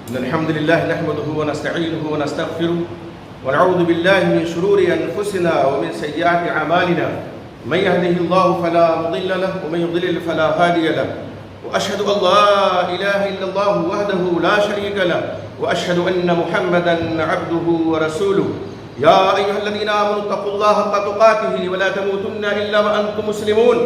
إن الحمد لله نحمده ونستعينه ونستغفره ونعوذ بالله من شرور أنفسنا ومن سيئات أعمالنا من يهده الله فلا مضل له ومن يضلل فلا هادي له وأشهد أن لا إله إلا الله وحده لا شريك له وأشهد أن محمدا عبده ورسوله يا أيها الذين آمنوا اتقوا الله حق تقاته ولا تموتن إلا وأنتم مسلمون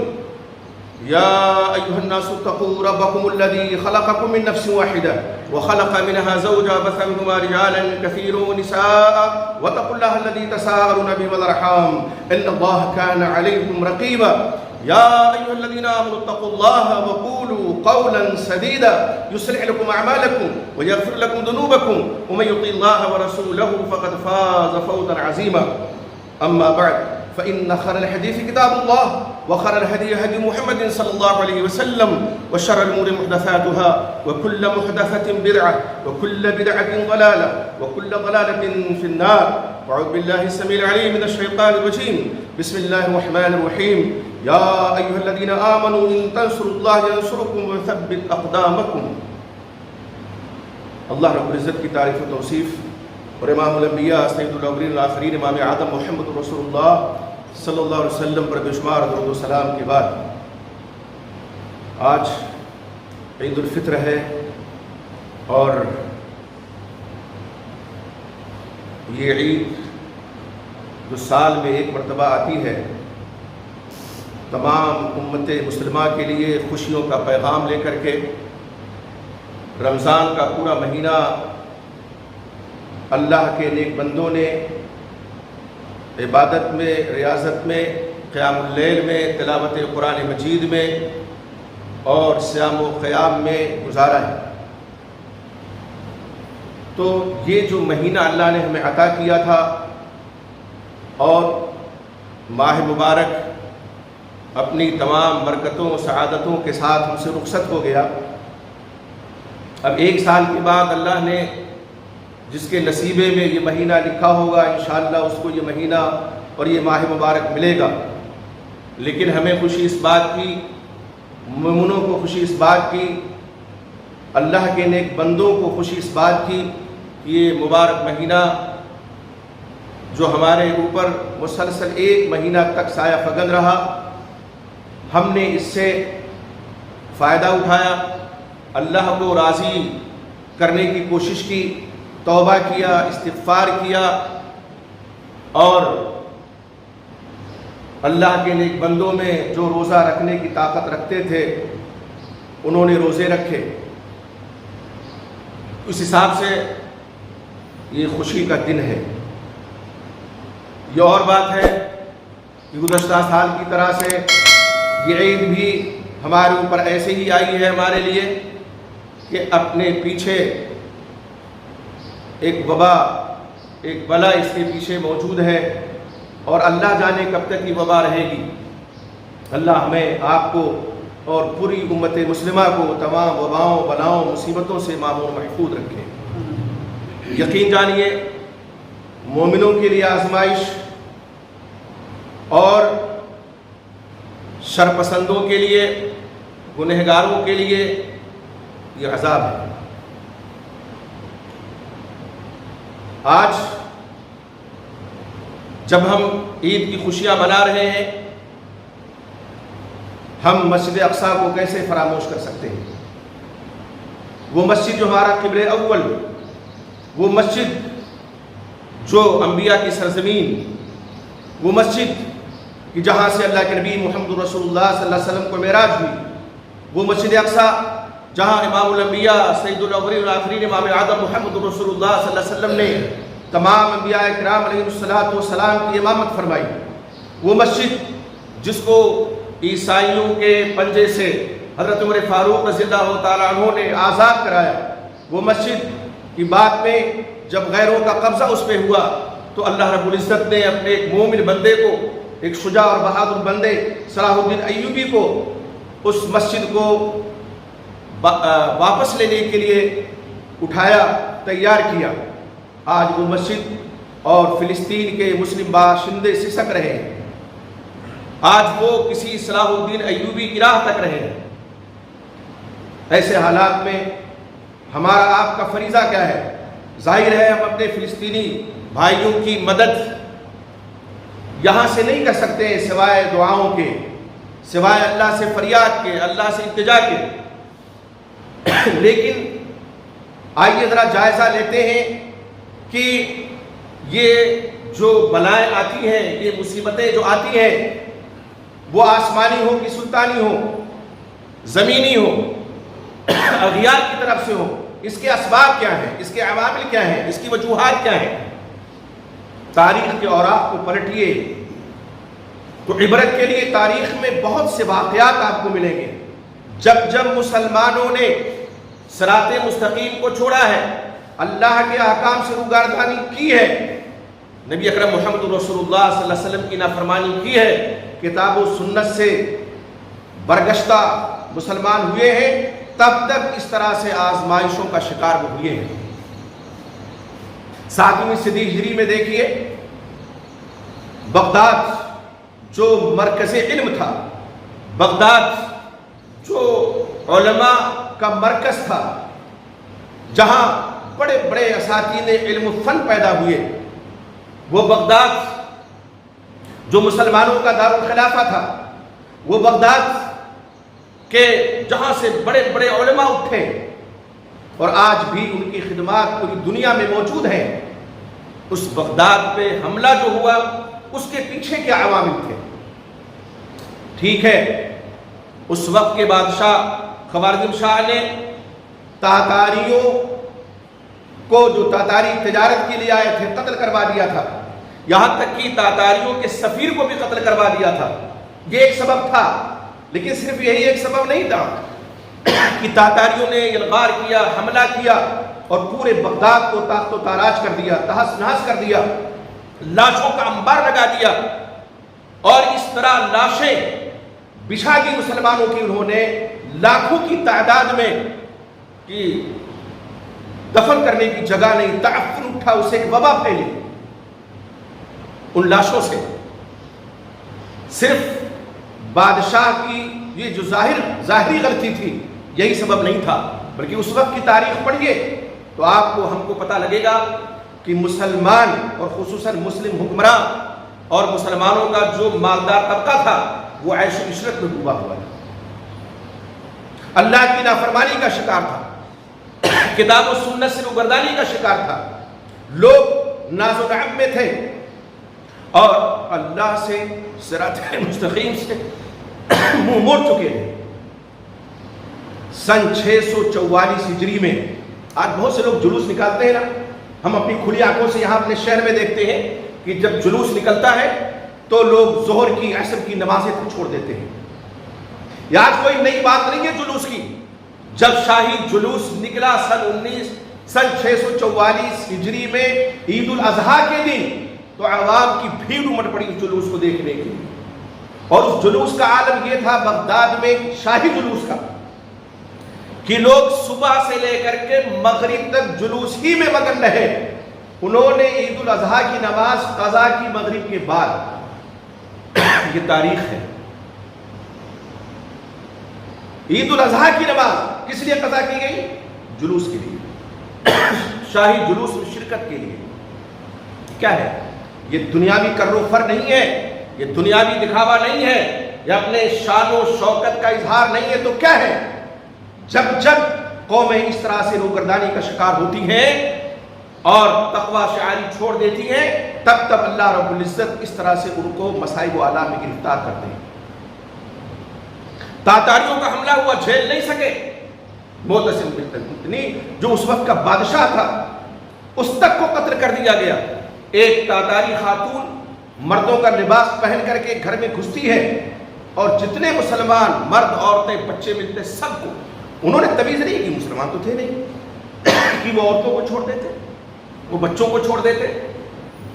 يا أيها الناس اتقوا ربكم الذي خلقكم من نفس واحدة وخلق منها زوجها وبث منهما رجالا كثيرا ونساء واتقوا الله الذي تساءلون به والأرحام إن الله كان عليكم رقيبا يا أيها الذين آمنوا اتقوا الله وقولوا قولا سديدا يصلح لكم أعمالكم ويغفر لكم ذنوبكم ومن يطع الله ورسوله فقد فاز فوزا عظيما أما بعد فإن خير الحديث كتاب الله وخير الهدي هدي محمد صلى الله عليه وسلم وشر الأمور محدثاتها وكل محدثة بدعة وكل بدعة ضلالة وكل ضلالة في النار وأعوذ بالله السميع العليم من الشيطان الرجيم بسم الله الرحمن الرحيم يا أيها الذين آمنوا إن تنصروا الله ينصركم ويثبت أقدامكم. اللہ رب العزت کی تعریف و توصیف اور امام الانبیاء سید الاولین والآخرین امام اعظم محمد رسول اللہ صلی اللہ علیہ وسلم پر بے شمار درود و سلام کے بعد آج عید الفطر ہے اور یہ عید جو سال میں ایک مرتبہ آتی ہے تمام امت مسلمہ کے لیے خوشیوں کا پیغام لے کر کے رمضان کا پورا مہینہ اللہ کے نیک بندوں نے عبادت میں، ریاضت میں، قیام اللیل میں، تلاوت قرآن مجید میں اور صیام و قیام میں گزارا ہے. تو یہ جو مہینہ اللہ نے ہمیں عطا کیا تھا اور ماہ مبارک اپنی تمام برکتوں و سعادتوں کے ساتھ ہم سے رخصت ہو گیا. اب ایک سال کے بعد اللہ نے جس کے نصیبے میں یہ مہینہ لکھا ہوگا انشاءاللہ اس کو یہ مہینہ اور یہ ماہ مبارک ملے گا. لیکن ہمیں خوشی اس بات کی، مومنوں کو خوشی اس بات کی، اللہ کے نیک بندوں کو خوشی اس بات کی کہ یہ مبارک مہینہ جو ہمارے اوپر مسلسل ایک مہینہ تک سایہ فگن رہا، ہم نے اس سے فائدہ اٹھایا، اللہ کو راضی کرنے کی کوشش کی، توبہ کیا، استغفار کیا اور اللہ کے نیک بندوں میں جو روزہ رکھنے کی طاقت رکھتے تھے انہوں نے روزے رکھے. اس حساب سے یہ خوشی کا دن ہے. یہ اور بات ہے کہ گزشتہ سال کی طرح سے یہ عید بھی ہمارے اوپر ایسے ہی آئی ہے ہمارے لیے کہ اپنے پیچھے ایک وبا، ایک بلا اس کے پیچھے موجود ہے اور اللہ جانے کب تک یہ وبا رہے گی. اللہ ہمیں، آپ کو اور پوری امت مسلمہ کو تمام وباؤں، بلاؤں، مصیبتوں سے معمور محفوظ رکھے. یقین جانیے مومنوں کے لیے آزمائش اور شرپسندوں کے لیے، گنہگاروں کے لیے یہ عذاب ہے. آج جب ہم عید کی خوشیاں منا رہے ہیں ہم مسجد اقصیٰ کو کیسے فراموش کر سکتے ہیں؟ وہ مسجد جو ہمارا قبلہ اول، وہ مسجد جو انبیاء کی سرزمین، وہ مسجد کہ جہاں سے اللہ کے نبی محمد رسول اللہ صلی اللہ علیہ وسلم کو معراج ہوئی، وہ مسجد اقصیٰ جہاں امام الانبیاء سید الاولین والآخرین امام اعظم محمد رسول اللہ صلی اللہ علیہ وسلم نے تمام انبیاء کرام علیہ السلام کی امامت فرمائی، وہ مسجد جس کو عیسائیوں کے پنجے سے حضرت عمر فاروق رضی اللہ تعالیٰ عنہ نے آزاد کرایا، وہ مسجد کی بات میں جب غیروں کا قبضہ اس پہ ہوا تو اللہ رب العزت نے اپنے ایک مومن بندے کو، ایک شجاع اور بہادر بندے صلاح الدین ایوبی کو اس مسجد کو واپس لینے کے لیے اٹھایا، تیار کیا. آج وہ مسجد اور فلسطین کے مسلم باشندے سسک رہے ہیں. آج وہ کسی صلاح الدین ایوبی کی راہ تک رہے ہیں. ایسے حالات میں ہمارا آپ کا فریضہ کیا ہے؟ ظاہر ہے ہم اپنے فلسطینی بھائیوں کی مدد یہاں سے نہیں کر سکتے سوائے دعاؤں کے، سوائے اللہ سے فریاد کے، اللہ سے التجا کے۔ لیکن آئیے ذرا جائزہ لیتے ہیں کہ یہ جو بلائیں آتی ہیں، یہ مصیبتیں جو آتی ہیں، وہ آسمانی ہو کہ سلطانی ہو، زمینی ہو، اغیار کی طرف سے ہو، اس کے اسباب کیا ہیں، اس کے عوامل کیا ہیں، اس کی وجوہات کیا ہیں؟ تاریخ کے اوراق کو پلٹیے تو عبرت کے لیے تاریخ میں بہت سے واقعات آپ کو ملیں گے جب جب مسلمانوں نے صراط مستقیم کو چھوڑا ہے، اللہ کے احکام سے روگردانی کی ہے، نبی اکرم محمد رسول اللہ صلی اللہ علیہ وسلم کی نافرمانی کی ہے، کتاب و سنت سے برگشتہ مسلمان ہوئے ہیں، تب تک اس طرح سے آزمائشوں کا شکار ہوئے ہیں۔ 7ویں صدی ہجری میں دیکھیے، بغداد جو مرکز علم تھا، بغداد جو علماء کا مرکز تھا، جہاں بڑے بڑے اساتذہ علم و فن پیدا ہوئے، وہ بغداد جو مسلمانوں کا دارالخلافہ تھا، وہ بغداد کہ جہاں سے بڑے بڑے علماء اٹھے اور آج بھی ان کی خدمات پوری دنیا میں موجود ہیں، اس بغداد پہ حملہ جو ہوا اس کے پیچھے کیا عوامل تھے؟ ٹھیک ہے، اس وقت کے بادشاہ خوارزم شاہ نے تاتاریوں کو، جو تاتاری تجارت کے لیے آئے تھے، قتل کروا دیا تھا، یہاں تک کہ تاتاریوں کے سفیر کو بھی قتل کروا دیا تھا۔ یہ ایک سبب تھا، لیکن صرف یہی ایک سبب نہیں تھا کہ تاتاریوں نے الغار کیا، حملہ کیا اور پورے بغداد کو تاخت و تاراج کر دیا، تہس نہس کر دیا، لاشوں کا انبار لگا دیا، اور اس طرح لاشیں بچھا دی مسلمانوں کی، انہوں نے لاکھوں کی تعداد میں کہ دفن کرنے کی جگہ نہیں، تعفن اٹھا، اسے ایک وبا پھیلی ان لاشوں سے۔ صرف بادشاہ کی یہ جو ظاہری غلطی تھی یہی سبب نہیں تھا، بلکہ اس وقت کی تاریخ پڑھیے تو آپ کو، ہم کو پتہ لگے گا کہ مسلمان اور خصوصاً مسلم حکمراں اور مسلمانوں کا جو مالدار طبقہ تھا وہ عیش و عشرت میں ڈوبا ہوا تھا، اللہ کی نافرمانی کا شکار تھا، کتاب و سنت سے روگردانی کا شکار تھا، لوگ ناز و نعم میں تھے اور اللہ سے صراط مستقیم سے منہ موڑ چکے تھے۔ سن 644 ہجری میں، آج بہت سے لوگ جلوس نکالتے ہیں نا، ہم اپنی کھلی آنکھوں سے یہاں اپنے شہر میں دیکھتے ہیں کہ جب جلوس نکلتا ہے تو لوگ ظہر کی، عصر کی نمازیں چھوڑ دیتے ہیں۔ یہ آج کوئی نئی بات نہیں ہے جلوس کی، جب شاہی جلوس نکلا سن 644 ہجری میں عید الاضحیٰ کے دن، تو عوام کی بھیڑ امٹ پڑی اس جلوس کو دیکھنے کے لیے، اور اس جلوس کا عالم یہ تھا بغداد میں، شاہی جلوس کا، کہ لوگ صبح سے لے کر کے مغرب تک جلوس ہی میں مگن رہے۔ انہوں نے عید الاضحیٰ کی نماز قضا کی مغرب کے بعد، یہ تاریخ ہے۔ عید الاضحیٰ کی نماز کس لیے قضا کی گئی؟ جلوس کے لیے، شاہی جلوس میں شرکت کے لیے۔ کیا ہے یہ؟ دنیاوی کر و فر نہیں ہے، یہ دنیاوی دکھاوا نہیں ہے، یہ اپنے شان و شوکت کا اظہار نہیں ہے، تو کیا ہے؟ جب جب قومیں اس طرح سے روگردانی کا شکار ہوتی ہیں اور تقوی شعاری چھوڑ دیتی ہیں، تب تب اللہ رب العزت اس طرح سے ان کو مصائب و آلام میں گرفتار کرتے ہیں۔ تاتاریوں کا حملہ ہوا، جھیل نہیں سکے، معتصم بن جو اس وقت کا بادشاہ تھا، اس تک کو قتل کر دیا گیا۔ ایک تاتاری خاتون مردوں کا لباس پہن کر کے گھر میں گھستی ہے، اور جتنے مسلمان مرد، عورتیں، بچے ملتے، سب کو انہوں نے تمیز نہیں کی، مسلمان تو تھے نہیں کہ وہ عورتوں کو چھوڑ دیتے، وہ بچوں کو چھوڑ دیتے،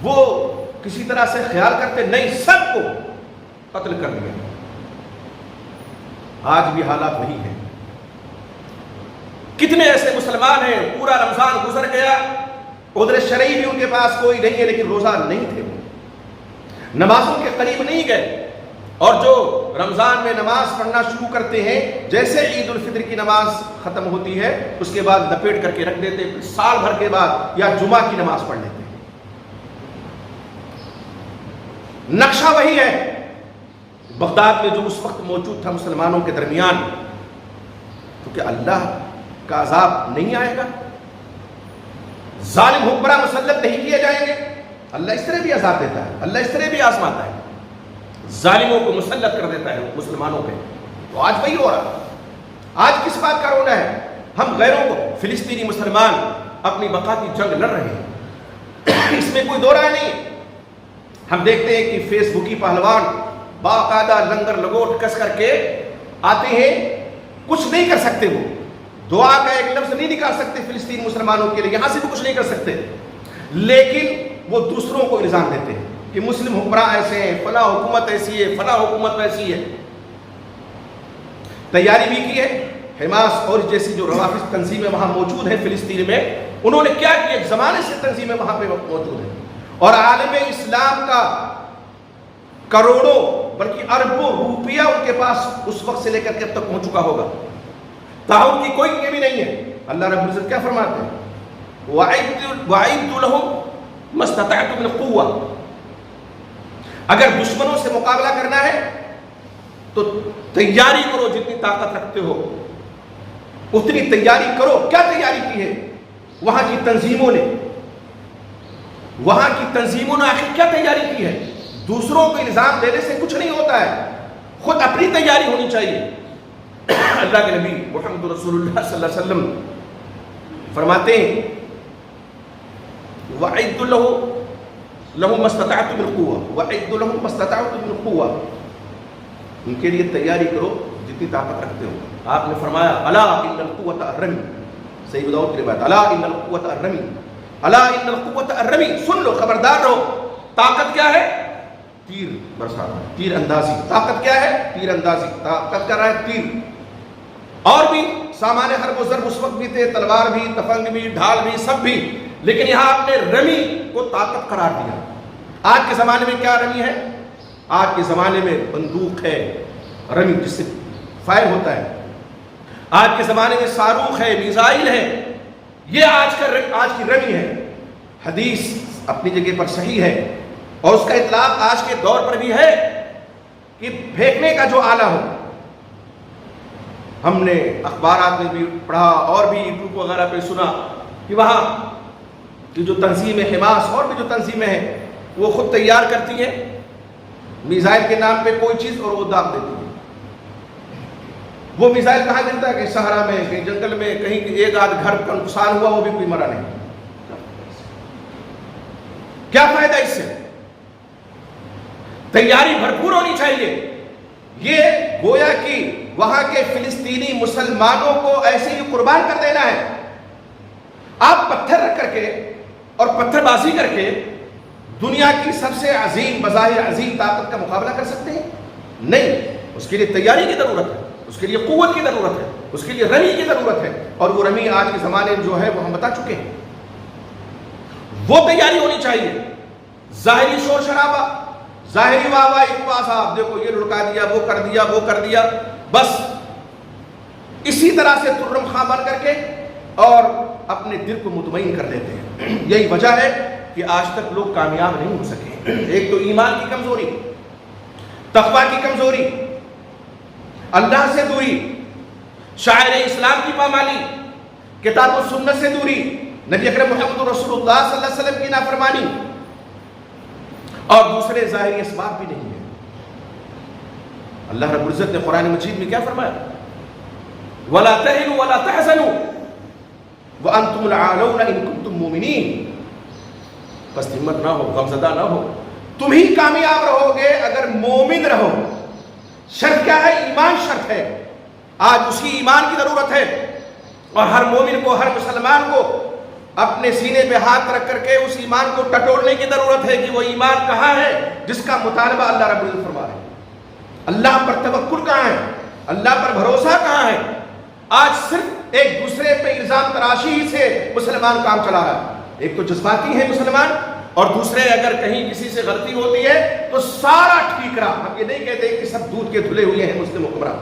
وہ کسی طرح سے خیال کرتے نہیں، سب کو قتل کر دیا۔ آج بھی حالات وہی ہیں۔ کتنے ایسے مسلمان ہیں، پورا رمضان گزر گیا، عذر شرعی بھی ان کے پاس کوئی نہیں ہے، لیکن روزہ نہیں تھے، وہ نمازوں کے قریب نہیں گئے، اور جو رمضان میں نماز پڑھنا شروع کرتے ہیں، جیسے عید الفطر کی نماز ختم ہوتی ہے اس کے بعد لپیٹ کر کے رکھ دیتے، پھر سال بھر کے بعد یا جمعہ کی نماز پڑھ لیتے ہیں۔ نقشہ وہی ہے۔ بغداد میں جو اس وقت موجود تھا مسلمانوں کے درمیان، تو کیا اللہ کا عذاب نہیں آئے گا؟ ظالم حکمراں مسلط نہیں کیے جائیں گے؟ اللہ اس طرح بھی عذاب دیتا ہے، اللہ اس طرح بھی آزماتا ہے، ظالموں کو مسلط کر دیتا ہے مسلمانوں پہ۔ تو آج وہی ہو رہا۔ آج کس بات کا رونا ہے؟ ہم غیروں کو، فلسطینی مسلمان اپنی بقا کی جنگ لڑ رہے ہیں، اس میں کوئی دو رائے نہیں۔ ہم دیکھتے ہیں کہ فیس بکی پہلوان باقاعدہ لنگر لگوٹ کس کر کے آتے ہیں، کچھ نہیں کر سکتے، وہ دعا کا ایک لفظ نہیں نکال سکتے فلسطین مسلمانوں کے لیے، یہاں سے بھی کچھ نہیں کر سکتے، لیکن وہ دوسروں کو الزام دیتے ہیں کہ مسلم حکمراں ایسے ہیں، فلاں حکومت ایسی ہے، فلاں حکومت ایسی ہے۔ تیاری بھی کی ہے حماس اور جیسی جو روافض تنظیمیں وہاں موجود ہیں فلسطین میں، انہوں نے کیا کیا؟ ایک زمانے سے تنظیمیں وہاں پہ موجود ہیں، اور عالم اسلام کا کروڑوں بلکہ اربوں روپیہ ان کے پاس اس وقت سے لے کر کے اب تک پہنچ چکا ہوگا، تعاون کی کوئی کمی نہیں ہے۔ اللہ رب العزت کیا فرماتے ہیں؟ وَأَعِدُّ لَهُم مَا اسْتَطَعْتُم مِّن قُوَّةٍ، اگر دشمنوں سے مقابلہ کرنا ہے تو تیاری کرو، جتنی طاقت رکھتے ہو اتنی تیاری کرو۔ کیا تیاری کی ہے وہاں کی تنظیموں نے؟ وہاں کی تنظیموں نے آخر کیا تیاری کی ہے؟ دوسروں کو الزام دینے سے کچھ نہیں ہوتا ہے، خود اپنی تیاری ہونی چاہیے۔ اللہ کے نبی محمد رسول اللہ صلی اللہ علیہ وسلم فرماتے ہیں وَأَعِدُّ لَهُم مَا اسْتَطَعْتُم مِّن قُوَّةٍ وَأَعِدُّ لَهُم مَّا اسْتَطَعْتُم مِّن قُوَّةٍ، ان کے لیے تیاری کرو جتنی طاقت رکھتے ہو۔ آپ نے فرمایا الا ان القوة الرمی، صحیح داؤد کی روایت، الا ان القوة الرمی، الا ان القوة الرمی، سن لو، خبردار رہو۔ طاقت کیا ہے؟ تیر برسانا، تیر اندازی۔ طاقت کیا ہے؟ تیر اندازی۔ طاقت کر رہا ہے تیر، اور بھی سامان حرب و ضرب اس وقت بھی تھے، تلوار بھی، تفنگ بھی، ڈھال بھی، سب بھی، لیکن یہاں آپ نے رمی کو طاقت قرار دیا۔ آج کے زمانے میں کیا رمی ہے؟ آج کے زمانے میں بندوق ہے، رمی جس سے فائر ہوتا ہے۔ آج کے زمانے میں صاروخ ہے، میزائل ہے، یہ آج کی رمی ہے۔ حدیث اپنی جگہ پر صحیح ہے، اور اس کا اطلاق آج کے دور پر بھی ہے کہ پھینکنے کا جو آلہ ہو۔ ہم نے اخبارات میں بھی پڑھا اور بھی یوٹیوب وغیرہ پہ سنا کہ وہاں کی جو تنظیمیں حماس اور بھی جو تنظیمیں ہیں وہ خود تیار کرتی ہیں میزائل کے نام پہ کوئی چیز، اور وہ داغ دیتی ہیں۔ وہ میزائل کہاں ملتا ہے؟ کہ صحرا میں، کہیں جنگل میں، کہیں ایک آدھ گھر کا نقصان ہوا، وہ بھی کوئی مرا نہیں۔ کیا فائدہ اس سے؟ تیاری بھرپور ہونی چاہیے۔ یہ گویا کہ وہاں کے فلسطینی مسلمانوں کو ایسے ہی قربان کر دینا ہے۔ آپ پتھر رکھ کر کے اور پتھر بازی کر کے دنیا کی سب سے عظیم، بظاہر عظیم طاقت کا مقابلہ کر سکتے ہیں؟ نہیں، اس کے لیے تیاری کی ضرورت ہے، اس کے لیے قوت کی ضرورت ہے، اس کے لیے رمی کی ضرورت ہے، اور وہ رمی آج کے زمانے میں جو ہے وہ ہم بتا چکے ہیں۔ وہ تیاری ہونی چاہیے۔ ظاہری شور شرابہ، ظاہری واہ واہ اقوا صاحب دیکھو یہ لڑکا دیا، وہ کر دیا، وہ کر دیا، بس اسی طرح سے ترم خاں بن کر کے اور اپنے دل کو مطمئن کر دیتے ہیں۔ یہی وجہ ہے کہ آج تک لوگ کامیاب نہیں ہو سکے۔ ایک تو ایمان کی کمزوری، تقویٰ کی کمزوری، اللہ سے دوری، شاعر اسلام کی پامالی، کتاب و سنت سے دوری، نبی اکرم محمد رسول اللہ صلی اللہ علیہ وسلم کی نافرمانی، اور دوسرے ظاہری اسباب بھی نہیں ہیں۔ اللہ رب العزت نے قرآن مجید میں کیا فرمایا؟ وَلَا تَهِنُوا وَلَا تَحْزَنُوا وَأَنْتُمُ الْأَعْلَوْنَ إِن كُنتُم مُؤْمِنِينَ، بس ہمت نہ ہو، غمزدہ نہ ہو، تم ہی کامیاب رہو گے اگر مومن رہو۔ شرط کیا ہے؟ ایمان شرط ہے۔ آج اسی ایمان کی ضرورت ہے، اور ہر مومن کو، ہر مسلمان کو اپنے سینے پہ ہاتھ رکھ کر کے اس ایمان کو ٹٹولنے کی ضرورت ہے کہ وہ ایمان کہاں ہے جس کا مطالبہ اللہ رب العزت فرما رہے ہیں۔ اللہ پر توکل کہاں ہے؟ اللہ پر بھروسہ کہاں ہے؟ آج صرف ایک دوسرے پہ الزام تراشی سے مسلمان کام چلا رہا ہے۔ ایک تو جذباتی ہے مسلمان، اور دوسرے اگر کہیں کسی سے غلطی ہوتی ہے تو سارا ٹھیکرا، ہم یہ نہیں کہتے کہ سب دودھ کے دھلے ہوئے ہیں مسلم حکمران،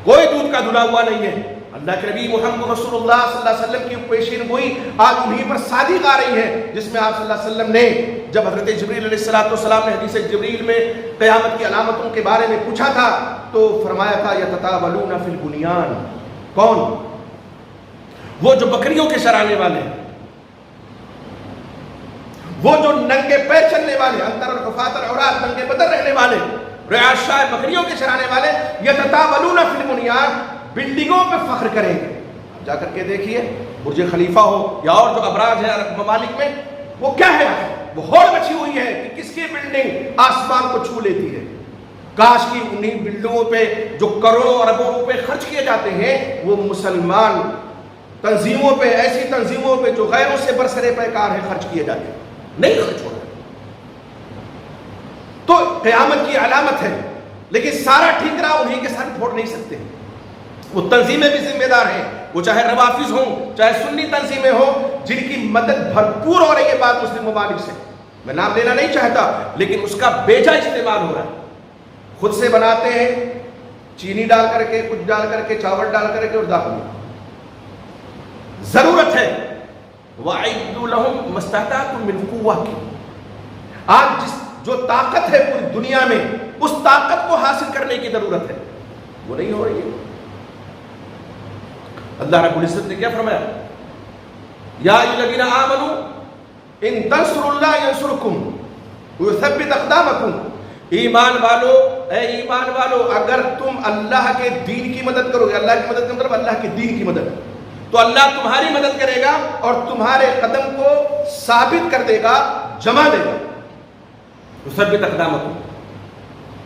کوئی دودھ کا دھلا ہوا نہیں ہے۔ اللہ کے نبی محمد رسول اللہ صلی اللہ علیہ وسلم کی پیشین گوئی آج انہیں پر صادق آ رہی ہے، جس میں آپ صلی اللہ علیہ وسلم نے جب حضرت جبریل علیہ السلام نے حدیث جبریل میں قیامت کی علامتوں کے بارے میں پوچھا تھا تو فرمایا تھا یتطاولون فی البنیان، کون؟ وہ جو بکریوں کے چرانے والے، وہ جو ننگے پیر چلنے والے، انتر الحفاظ العورات، ننگے بدن رہنے والے، رعاشاء بکریوں کے چرانے والے، یتطاولون فی البنیان، بلڈنگوں پہ فخر کریں گے۔ جا کر کے دیکھیے برج خلیفہ ہو یا اور جو ابراج ہیں عرب ممالک میں، وہ کیا ہے؟ وہ ہوڑ مچی ہوئی ہے کہ کس کی بلڈنگ آسمان کو چھو لیتی ہے۔ کاش کی انہیں بلڈنگوں پہ جو کروڑوں اربوں روپے خرچ کیے جاتے ہیں وہ مسلمان تنظیموں پہ، ایسی تنظیموں پہ جو غیروں سے برسرے پیکار ہیں، خرچ کیے جاتے ہیں، نہیں خرچ ہو رہے۔ تو قیامت کی علامت ہے، لیکن سارا ٹھیکرا انہیں کے ساتھ پھوڑ نہیں سکتے۔ وہ تنظیمیں بھی ذمہ دار ہیں، وہ چاہے روافظ ہوں چاہے سنی تنظیمیں ہوں، جن کی مدد بھرپور ہو رہی ہے بعض مسلم ممالک سے، میں نام لینا نہیں چاہتا، لیکن اس کا بیجا استعمال ہو رہا ہے۔ خود سے بناتے ہیں، چینی ڈال کر کے، کچھ ڈال کر کے، چاول ڈال کر کے، اور داخل ضرورت ہے وَأَعِدُّوا لَهُمْ مَا اسْتَطَعْتُم مِّن قُوَّةٍ کی۔ آج جو طاقت ہے پوری دنیا میں، اس طاقت کو حاصل کرنے کی ضرورت ہے، وہ نہیں ہو رہی ہے۔ اللہ رب العزت نے کیا فرمایا؟ یا ایھا الذین آمنوا ان تنصروا اللہ ینصرکم ویثبت اقدامکم۔ ایمان والو، اے ایمان والو، اگر تم اللہ کے دین کی مدد کرو گے، اللہ کی مدد کا مطلب اللہ کے دین کی مدد، تو اللہ تمہاری مدد کرے گا اور تمہارے قدم کو ثابت کر دے گا، جما دے گا۔ ویثبت اقدامکم،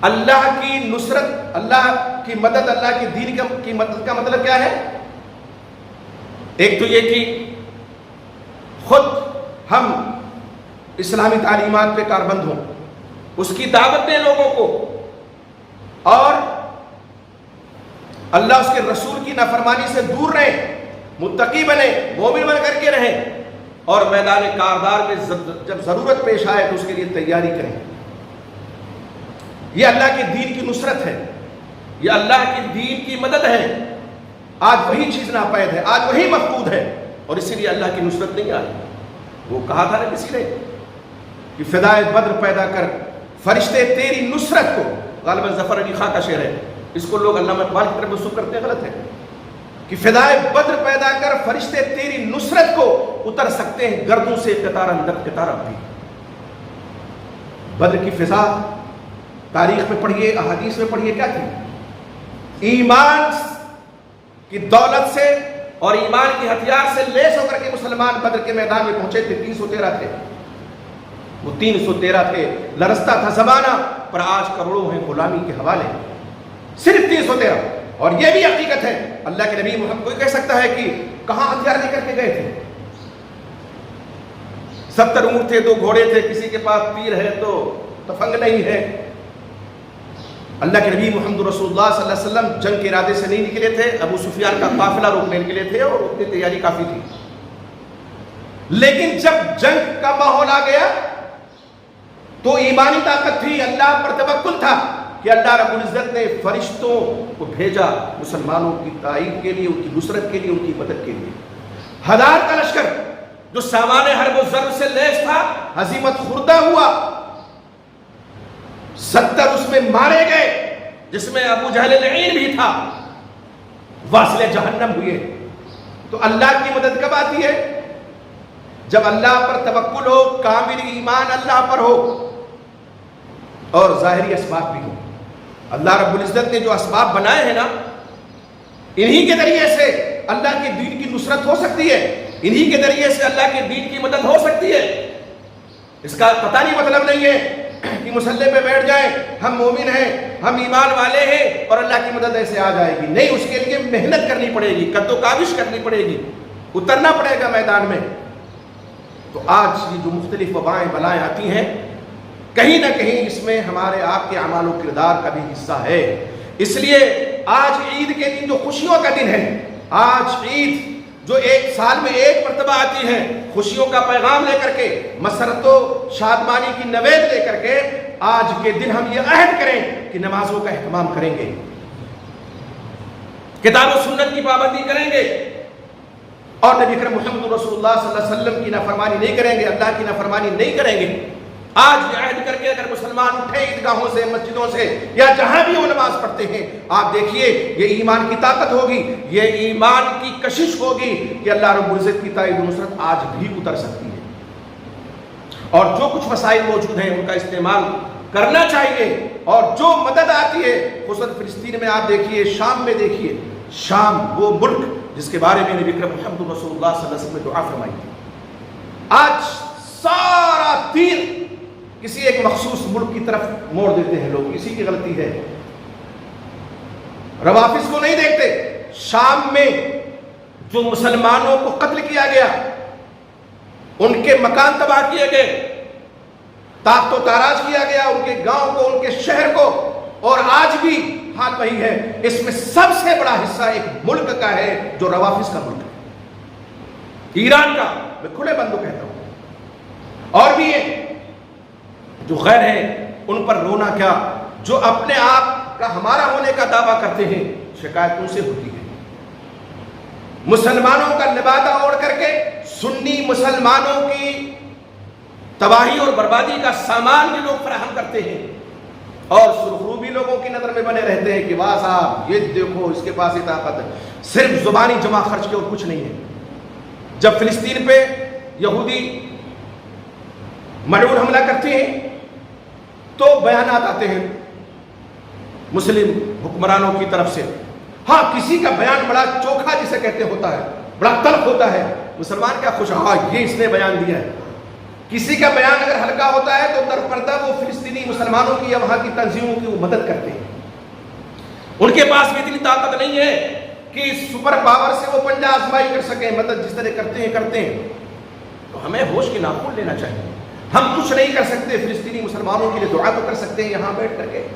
اللہ کی نصرت، اللہ کی مدد، اللہ کے دین کی مدد کا مطلب کیا ہے؟ ایک تو یہ کہ خود ہم اسلامی تعلیمات پہ کاربند ہوں، اس کی دعوت دیں لوگوں کو، اور اللہ اس کے رسول کی نافرمانی سے دور رہیں، متقی بنیں، مومن بن کر کے رہیں، اور میدان کاردار میں جب ضرورت پیش آئے تو اس کے لیے تیاری کریں۔ یہ اللہ کے دین کی نصرت ہے، یہ اللہ کے دین کی مدد ہے۔ آج وہی چیز ناپید ہے، آج وہی مفقود ہے، اور اسی لیے اللہ کی نصرت نہیں آئی۔ وہ کہا تھا نا کسی نے کہ فدائے بدر پیدا کر فرشتے تیری نصرت کو، غالباً ظفر علی خاں کا شعر ہے، اس کو لوگ علامہ اقبال کی طرف منسوب کرتے ہیں، غلط ہے، کہ فدائے بدر پیدا کر فرشتے تیری نصرت کو، اتر سکتے ہیں گردوں سے قطار اندر قطار اب بھی۔ بدر کی فضا تاریخ میں پڑھیے، احادیث میں پڑھیے، کیا تھی؟ ایمان کی دولت سے اور ایمان کی ہتھیار سے لیس ہو کر کے مسلمان بدر کے میدان میں پہنچے تھے۔ 313 تھے، وہ 313 تھے، لرزتا تھا زمانہ، پر آج کروڑوں ہیں غلامی کے حوالے، صرف 313۔ اور یہ بھی حقیقت ہے، اللہ کے نبی محمد کوئی کہہ سکتا ہے کہ کہاں ہتھیار لے کر کے گئے تھے؟ 70 اونٹ تھے، 2 گھوڑے تھے، کسی کے پاس تیر ہے تو تفنگ نہیں ہے۔ اللہ کے نبی محمد رسول اللہ صلی اللہ علیہ وسلم جنگ کے ارادے سے نہیں نکلے تھے، ابو سفیان کا قافلہ روکنے نکلے تھے، اور اتنی تیاری کافی تھی۔ لیکن جب جنگ کا ماحول آ گیا تو ایمانی طاقت تھی، اللہ پر توکل تھا کہ اللہ رب العزت نے فرشتوں کو بھیجا مسلمانوں کی تائید کے لیے، ان کی نصرت کے لیے، ان کی مدد کے لیے۔ 1000 کا لشکر جو سامان حرب و ضرب سے لیس تھا، ہزیمت خوردہ ہوا، 70 اس میں مارے گئے، جس میں ابو جہل لعین بھی تھا، واصل جہنم ہوئے۔ تو اللہ کی مدد کب آتی ہے؟ جب اللہ پر توکل ہو، کامل ایمان اللہ پر ہو، اور ظاہری اسباب بھی ہو۔ اللہ رب العزت نے جو اسباب بنائے ہیں نا، انہی کے ذریعے سے اللہ کے دین کی نصرت ہو سکتی ہے، انہی کے ذریعے سے اللہ کے دین کی مدد ہو سکتی ہے۔ اس کا پتہ نہیں مطلب نہیں ہے کہ مسلح پہ بیٹھ جائیں، ہم مومن ہیں، ہم ایمان والے ہیں اور اللہ کی مدد ایسے آ جائے گی، نہیں، اس کے لیے محنت کرنی پڑے گی، قد و کاوش کرنی پڑے گی، اترنا پڑے گا میدان میں۔ تو آج یہ جو مختلف وبائیں بلائیں آتی ہیں، کہیں نہ کہیں اس میں ہمارے آپ کے اعمال و کردار کا بھی حصہ ہے۔ اس لیے آج عید کے دن جو خوشیوں کا دن ہے، آج عید جو ایک سال میں ایک مرتبہ آتی ہیں خوشیوں کا پیغام لے کر کے، مسرت و شادمانی کی نوید لے کر کے، آج کے دن ہم یہ عہد کریں کہ نمازوں کا اہتمام کریں گے، کتاب و سنت کی پابندی کریں گے، اور نبی اکرم محمد رسول اللہ صلی اللہ علیہ وسلم کی نافرمانی نہیں کریں گے، اللہ کی نافرمانی نہیں کریں گے۔ آج یہ عہد کر کے اگر مسلمان اٹھے عیدگاہوں سے، مسجدوں سے، یا جہاں بھی وہ نماز پڑھتے ہیں، آپ دیکھیے یہ ایمان کی طاقت ہوگی، یہ ایمان کی کشش ہوگی کہ اللہ رب العزت کی تائید و نصرت آج بھی اتر سکتی ہے، اور جو کچھ وسائل موجود ہیں ان کا استعمال کرنا چاہیے، اور جو مدد آتی ہے، خصوصاً فلسطین میں آپ دیکھیے، شام میں دیکھیے، شام وہ ملک جس کے بارے میں نبی اکرم محمد رسول اللہ صلی اللہ علیہ وسلم نے دعا فرمائی تھی، آج سارا تیر کسی ایک مخصوص ملک کی طرف موڑ دیتے ہیں لوگ، کسی کی غلطی ہے، روافظ کو نہیں دیکھتے۔ شام میں جو مسلمانوں کو قتل کیا گیا، ان کے مکان تباہ کیے گئے، تاخت و تاراج کیا گیا، ان کے گاؤں کو، ان کے شہر کو، اور آج بھی حال وہی ہے۔ اس میں سب سے بڑا حصہ ایک ملک کا ہے جو روافظ کا ملک ہے، ایران کا، میں کھلے بندوں کہتا ہوں۔ اور بھی یہ جو غیر ہے ان پر رونا کیا، جو اپنے آپ کا ہمارا ہونے کا دعویٰ کرتے ہیں، شکایت ان سے ہوتی ہے۔ مسلمانوں کا لبادہ اوڑھ کر کے سنی مسلمانوں کی تباہی اور بربادی کا سامان بھی لوگ فراہم کرتے ہیں، اور سرخرو بھی لوگوں کی نظر میں بنے رہتے ہیں کہ واہ صاحب یہ دیکھو اس کے پاس یہ طاقت ہے، صرف زبانی جمع خرچ کے اور کچھ نہیں ہے۔ جب فلسطین پہ یہودی ملعون حملہ کرتے ہیں تو بیانات آتے ہیں مسلم حکمرانوں کی طرف سے، ہاں کسی کا بیان بڑا چوکھا جسے کہتے ہوتا ہے، بڑا تلخ ہوتا ہے، مسلمان کیا خوش، ہاں یہ اس نے بیان دیا ہے۔ کسی کا بیان اگر ہلکا ہوتا ہے تو در پردہ وہ فلسطینی مسلمانوں کی یا وہاں کی تنظیموں کی وہ مدد کرتے ہیں۔ ان کے پاس بھی اتنی طاقت نہیں ہے کہ سپر پاور سے وہ پنجہ آزمائی کر سکیں، مدد جس طرح کرتے ہیں۔ تو ہمیں ہوش کے ناخن لینا چاہیے۔ ہم کچھ نہیں کر سکتے، فلسطینی مسلمانوں کے لیے دعا تو کر سکتے ہیں یہاں بیٹھ کر کے،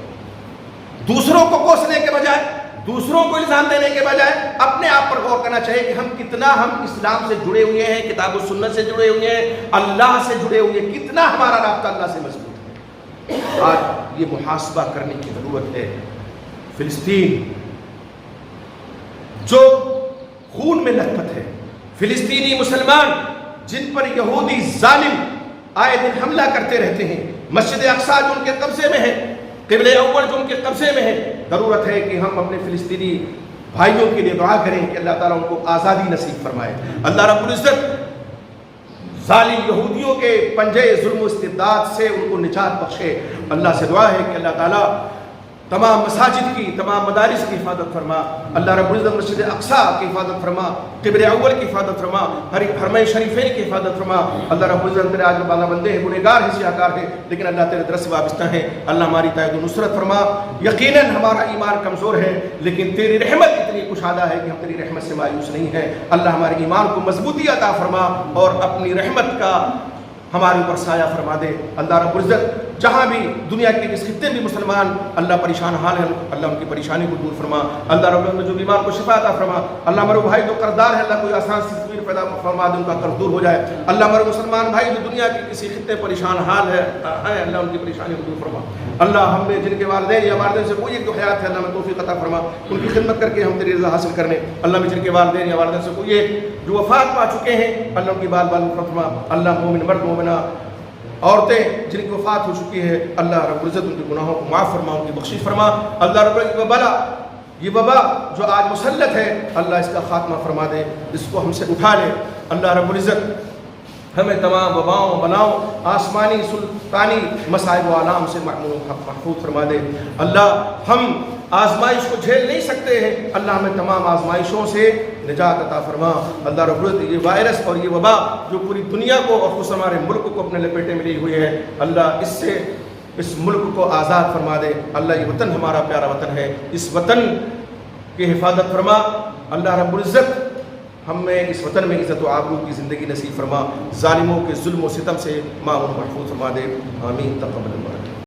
دوسروں کو کوسنے کے بجائے، دوسروں کو الزام دینے کے بجائے اپنے آپ پر غور کرنا چاہیے کہ ہم کتنا اسلام سے جڑے ہوئے ہیں، کتاب و سنت سے جڑے ہوئے ہیں، اللہ سے جڑے ہوئے ہیں، کتنا ہمارا رابطہ اللہ سے مضبوط ہے۔ آج یہ محاسبہ کرنے کی ضرورت ہے۔ فلسطین جو خون میں لثپت ہے، فلسطینی مسلمان جن پر یہودی ظالم آئے دن حملہ کرتے رہتے ہیں، مسجد اقصیٰ جو ان کے قبضے میں ہے، قبلہ اول جو ان کے قبضے میں ہے، ضرورت ہے کہ ہم اپنے فلسطینی بھائیوں کے لیے دعا کریں کہ اللہ تعالیٰ ان کو آزادی نصیب فرمائے، اللہ رب العزت ظالم یہودیوں کے پنجے ظلم و استبداد سے ان کو نجات بخشے۔ اللہ سے دعا ہے کہ اللہ تعالیٰ تمام مساجد کی، تمام مدارس کی حفاظت فرما، اللہ رب العزت مسجد اقصیٰ کی حفاظت فرما، قبلہ اول کی حفاظت فرما، حرمین شریفین کی حفاظت فرما۔ اللہ رب العزت تیرے آج بالا بندے ہیں، گنہگار ہیں، سیاہکار ہیں، لیکن اللہ تیرے در سے وابستہ ہیں، اللہ ہماری تائید و نصرت فرما۔ یقیناً ہمارا ایمان کمزور ہے، لیکن تیری رحمت اتنی کشادہ ہے کہ ہم تیری رحمت سے مایوس نہیں ہیں۔ اللہ ہمارے ایمان کو مضبوطی عطا فرما اور اپنی رحمت کا ہمارے اوپر سایہ فرما دے۔ اللہ رب العزت جہاں بھی دنیا کے جس خطے بھی مسلمان اللہ پریشان حال ہیں، اللہ ان کی پریشانی کو دور فرما۔ اللہ رب العزت جو بیمار کو شفا عطا فرما۔ اللہ ہمارے بھائی جو قرضدار ہیں، اللہ کوئی آسان سی تدبیر پیدا فرما دے، ان کا قرض دور ہو جائے۔ اللہ ہمارے مسلمان بھائی جو دنیا کے کسی خطے پریشان حال ہے، اللہ ان کی پریشانی کو دور فرما۔ اللہ ہم نے جن کے والدین یا والدین سے کوئی ایک جو حیات ہے، اللہ میں توفیق عطا فرما، ان کی خدمت کر کے ہم تیری رضا حاصل کرنے۔ اللہ میں جن کے والدین یا والدین سے کوئی ایک جو وفات پا چکے ہیں، اللہ ان کی بال بال فرما۔ اللہ مومن مرد مومنہ عورتیں جن کی وفات ہو چکی ہے، اللہ رب العزت ان کے گناہوں کو معاف فرما، ان کی بخشش فرما۔ اللہ رب العزت یہ وبا جو آج مسلط ہے، اللہ اس کا خاتمہ فرما دے، اس کو ہم سے اٹھا لے۔ اللہ رب العزت ہمیں تمام وباؤں بلاؤں آسمانی سلطانی مصائب و آلام سے محفوظ فرما دے۔ اللہ ہم آزمائش کو جھیل نہیں سکتے ہیں، اللہ ہمیں تمام آزمائشوں سے نجات عطا فرما۔ اللہ رب العزت یہ وائرس اور یہ وبا جو پوری دنیا کو اور خصوصاً ہمارے ملک کو اپنے لپیٹے میں لی ہوئی ہے، اللہ اس سے اس ملک کو آزاد فرما دے۔ اللہ یہ وطن ہمارا پیارا وطن ہے، اس وطن کی حفاظت فرما۔ اللہ رب العزت ہمیں اس وطن میں عزت و آبرو کی زندگی نصیب فرما، ظالموں کے ظلم و ستم سے معمون محفوظ فرما دے۔ آمین۔ تقبل اللہ۔